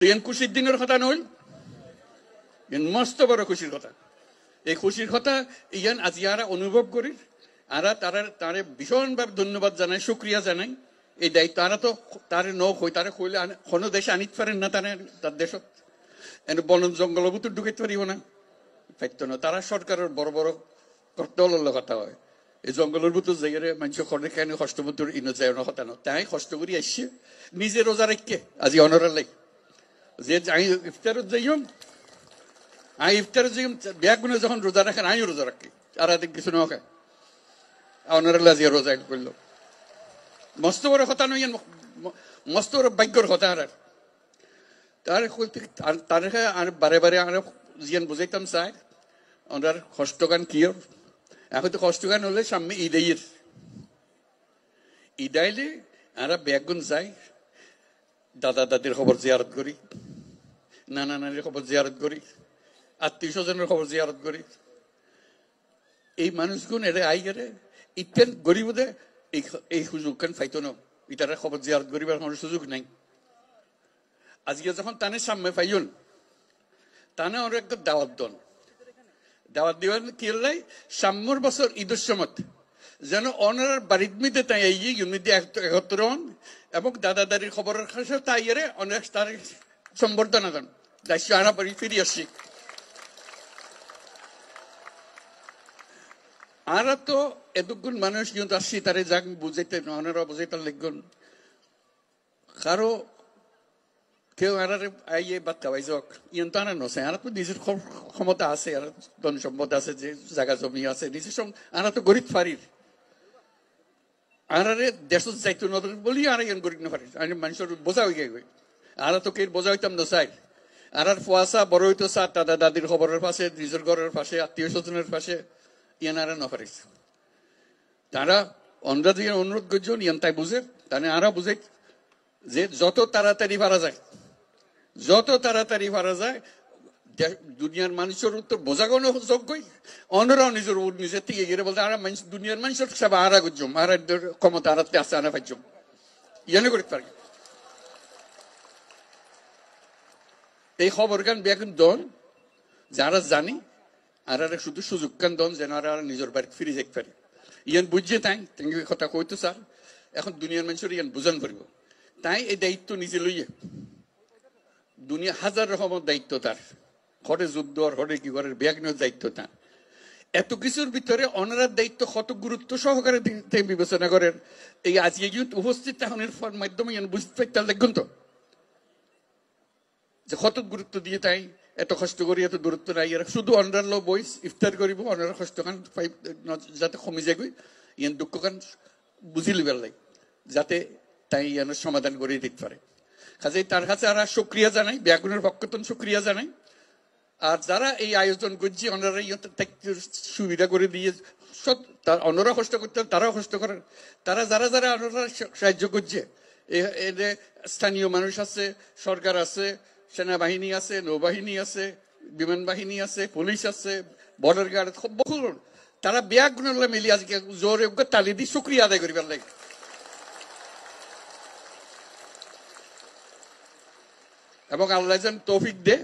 ইয়ান খুশির দিনের কথা নইল, ইয়ান মস্ত বড় খুশির কথা। এই খুশির কথা ইয়ান আজি আরা অনুভব করি, আরা তারে ভীষণভাবে ধন্যবাদ জানাই, শুক্রিয়া জানাই। এই দায়িত্ব তারা তো তারে নই, তারে কইলে কোনো দেশে আনিতে পারেন না, তার দেশত এনে বন জঙ্গল ভিতর ঢুকাইতে পারিব না, পাইত না। তারা সরকারের বড় বড় দলের কথা হয়, এই জঙ্গলের ভিতর জায়গায় মানুষ খড়ে খায় কষ্ট ভিতর ইনো যায় না কথা না। তাই কষ্ট করি আসছে নিজে রোজা রেখে আজি অনরার লাই যে আমি ইফতারত যাইম, আমি ইফতারত যাইম ব্যাগুনে যখন রোজা রাখেন আমিও রোজা রাখি, আর আদিক কিছু না খায় অনরাল আজি রোজা করলো। মস্ত বড় কথা নই, মস্ত বড় ভাগ্যর কথা। আর তার আর বারে বারে আর জিয়ান বুঝাইতাম চাই ওনার কষ্টগান কি। এখন তো কষ্টগান হলে সামনে ঈদের ঈদ আইলে আমরা ব্যাগুন যাই, দাদা দাদির খবর জিয়ারত করি, নানা নানির খবর জিয়ারত করি, আত্মীয় স্বজনের খবর জিয়ারত করি। এই মানুষগুন এরে আই গেলে ইতেন গরিব দে এই সুযোগ কেন পাইতো না, ইটারা খবর জিয়ারত করিবার কোনো সুযোগ নাই। আজকে যখন তানে সামনে পাইন তানে ওর একটা দাওয়াত দন, দাওয়াত দিবেন কি লাই সাম্যর বছর ঈদের সময় যেন অনার বাড়ির মিতে তাই ইউনিটি একত্র হন এবং দাদা দাদির খবরের কাছে তাই এরে অনেক তার সম্বর্ধনা দেন। দায়িত্ব আনা পারি ফিরে আসছি। আর তো এতক্ষণ মানুষ কিন্তু আসছি তারে যাক বুঝাইতে অনারা বুঝাইতে লিখুন কারো কেউ আর আইয়ে বাদ খাওয়াই যাক ইয়ন তো আনা নছে। আর তো নিজের ক্ষমতা আছে, আর ধন সম্পদ আছে, যে জায়গা জমি আছে নিজের সঙ্গে আনা তো গরিব ফারির আর দেশ যাইতো না বলি আর ইয়ন গরিব না ফারির মানুষের বোঝা হয়ে গে। আর তো কে বোঝা হইতাম না চাই, আর ফুয়াশা বড় হইতো চা দাদা দাদির খবরের পাশে, নিজের ঘরের পাশে, আত্মীয় স্বজনের পাশে ইয়ান আর না পারিস। তারা অন্ধ্রা দিয়ে অনুরোধ করছেন ইয়ান তাই বুঝে তাহলে আরা বুঝে যে যত তাড়াতাড়ি পারা যায়, যত তাড়াতাড়ি পারা যায় দুনিয়ার মানুষের উত্তর বোঝাগোনো যোগ্যই অন্যরাও নিজের নিজের থেকে গিয়ে বলতে আর দুনিয়ার মানুষের সব আরা গুজম আর ক্ষমতা আরাতে আসে আনা পাইজম ইয়ানে করতে পারি। এই খবর গান বেগুন দন যারা জানি আর শুধু সুযোগ কান দন যেন আর নিজের বাড়ি ফিরে যেতে পারি। ইয়ান বুঝছে তাই কথা কইতো স্যার এখন দুনিয়ার মানুষের ইয়ান বুঝান পারিব। তাই এই দায়িত্ব নিজে লইয়ে দুনিয়া হাজার রকমের দায়িত্ব তার, হরে যুদ্ধ আর হরে কি করে ব্যাগনের দায়িত্ব তার। এত কিছুর ভিতরে অনারার দায়িত্ব কত গুরুত্ব সহকারে বিবেচনা করেন এই আজকে কিন্তু উপস্থিত তাহনের মাধ্যমে বুঝতে পারতাম দেখুন তো যে কত গুরুত্ব দিয়ে তাই এত কষ্ট করি এত দূরত্ব নাই। এরা শুধু অনার লো বইস ইফতার করিব অনার কষ্ট খান যাতে কমে যায় ইয়ান দুঃখ খান বুঝি লিবার লাগে যাতে তাই ইয়ানোর সমাধান করে দিতে পারে। কাজে তার কাছে আর শুক্রিয়া জানাই, ব্যাগুনের পক্ষতন শুক্রিয়া জানাই। আর যারা এই আয়োজন করছে ওনারা সুবিধা করে দিয়ে সব তার অন্যরা কষ্ট করতে তারাও কষ্ট করেন। তারা যারা যারা ওনারা সাহায্য করছে এদের স্থানীয় মানুষ আছে, সরকার আছে, সেনাবাহিনী আছে, নৌবাহিনী আছে, বিমান বাহিনী আছে, পুলিশ আছে, বর্ডার গার্ড বহু তারা ব্যাগুনের মিলিয়ে আজকে জোরে তালি দিয়ে শুক্রিয়া আদায় করিবার লাগে। এবং আল্লাহ যেন তৌফিক দে,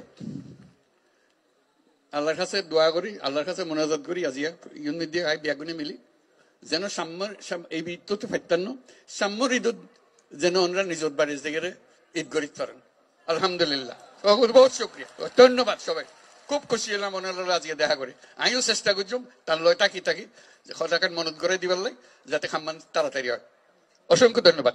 আল্লাহর কাছে দোয়া করি, আল্লাহর কাছে মোনাজাত করি আজিয়া ইউনিট দিয়ে ব্যাগুনে মিলি যেন সাম্যর এই ঈদ তো ফাইতান্ন সাম্যর ঈদ যেন ওনারা নিজের বাড়ির জায়গায় ঈদ করিতে পারেন। আলহামদুলিল্লাহ, বহুত শুক্রিয়া, ধন্যবাদ সবাই। খুব খুশি হলাম ওনারা আজকে দেখা করি। আমিও চেষ্টা করছি তার লয় থাকি যে কথাকে মনত করে দিবার লাগে যাতে খাম্মান তাড়াতাড়ি হয়। অসংখ্য ধন্যবাদ।